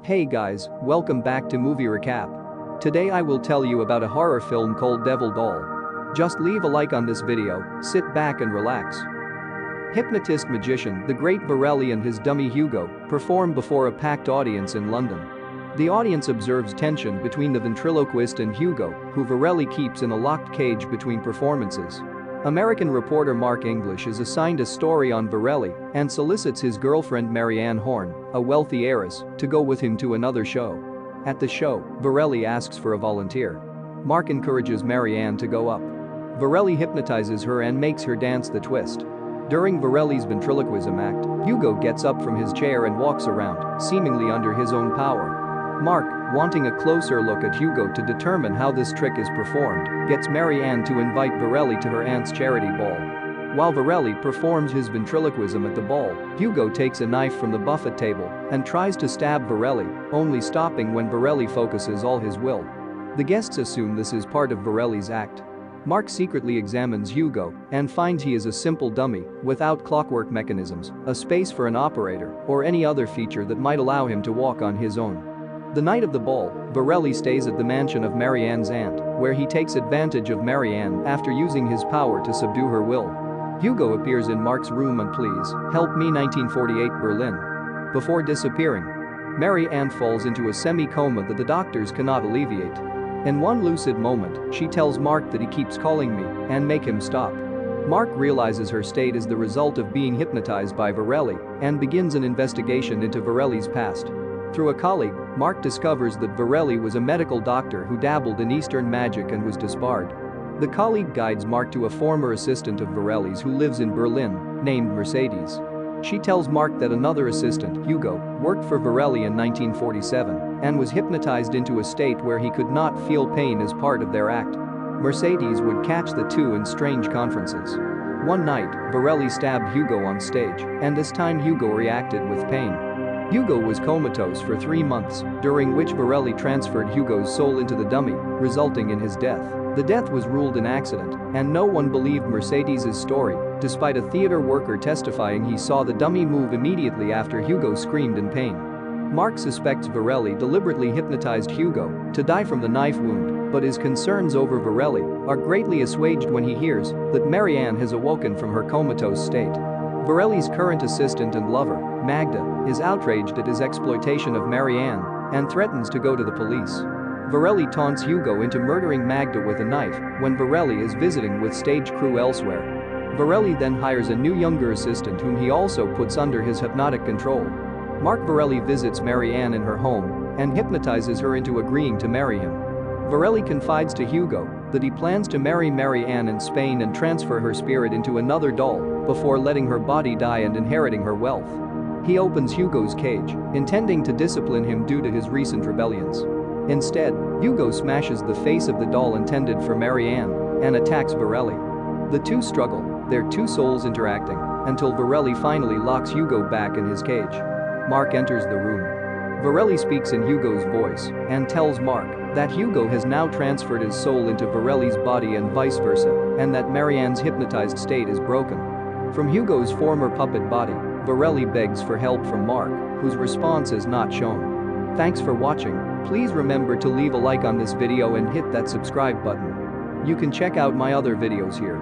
Hey guys, welcome back to Movie Recap. Today I will tell you about a horror film called Devil Doll. Just leave a like on this video, sit back and relax. Hypnotist magician, the great Varelli and his dummy Hugo, perform before a packed audience in London. The audience observes tension between the ventriloquist and Hugo, who Varelli keeps in a locked cage between performances. American reporter Mark English is assigned a story on Varelli and solicits his girlfriend Marianne Horn, a wealthy heiress, to go with him to another show. At the show, Varelli asks for a volunteer. Mark encourages Marianne to go up. Varelli hypnotizes her and makes her dance the twist. During Varelli's ventriloquism act, Hugo gets up from his chair and walks around, seemingly under his own power. Mark, wanting a closer look at Hugo to determine how this trick is performed, gets Marianne to invite Varelli to her aunt's charity ball. While Varelli performs his ventriloquism at the ball, Hugo takes a knife from the buffet table and tries to stab Varelli, only stopping when Varelli focuses all his will. The guests assume this is part of Varelli's act. Mark secretly examines Hugo and finds he is a simple dummy without clockwork mechanisms, a space for an operator, or any other feature that might allow him to walk on his own. The night of the ball, Varelli stays at the mansion of Marianne's aunt, where he takes advantage of Marianne after using his power to subdue her will. Hugo appears in Mark's room and pleads, "Help me 1948 Berlin." Before disappearing, Marianne falls into a semi-coma that the doctors cannot alleviate. In one lucid moment, she tells Mark that he keeps calling me and make him stop. Mark realizes her state is the result of being hypnotized by Varelli and begins an investigation into Varelli's past. Through a colleague, Mark discovers that Varelli was a medical doctor who dabbled in Eastern magic and was disbarred. The colleague guides Mark to a former assistant of Varelli's who lives in Berlin, named Mercedes. She tells Mark that another assistant, Hugo, worked for Varelli in 1947 and was hypnotized into a state where he could not feel pain as part of their act. Mercedes would catch the two in strange conferences. One night, Varelli stabbed Hugo on stage, and this time Hugo reacted with pain. Hugo was comatose for 3 months, during which Varelli transferred Hugo's soul into the dummy, resulting in his death. The death was ruled an accident, and no one believed Mercedes' story, despite a theater worker testifying he saw the dummy move immediately after Hugo screamed in pain. Mark suspects Varelli deliberately hypnotized Hugo to die from the knife wound, but his concerns over Varelli are greatly assuaged when he hears that Marianne has awoken from her comatose state. Varelli's current assistant and lover, Magda, is outraged at his exploitation of Marianne and threatens to go to the police. Varelli taunts Hugo into murdering Magda with a knife when Varelli is visiting with stage crew elsewhere. Varelli then hires a new younger assistant whom he also puts under his hypnotic control. Mark Varelli visits Marianne in her home and hypnotizes her into agreeing to marry him. Varelli confides to Hugo that he plans to marry Marianne in Spain and transfer her spirit into another doll before letting her body die and inheriting her wealth. He opens Hugo's cage, intending to discipline him due to his recent rebellions. Instead, Hugo smashes the face of the doll intended for Marianne and attacks Varelli. The two struggle, their two souls interacting, until Varelli finally locks Hugo back in his cage. Mark enters the room. Varelli speaks in Hugo's voice and tells Mark that Hugo has now transferred his soul into Varelli's body and vice versa, and that Marianne's hypnotized state is broken. From Hugo's former puppet body, Varelli begs for help from Mark, whose response is not shown. Thanks for watching. Please remember to leave a like on this video and hit that subscribe button. You can check out my other videos here.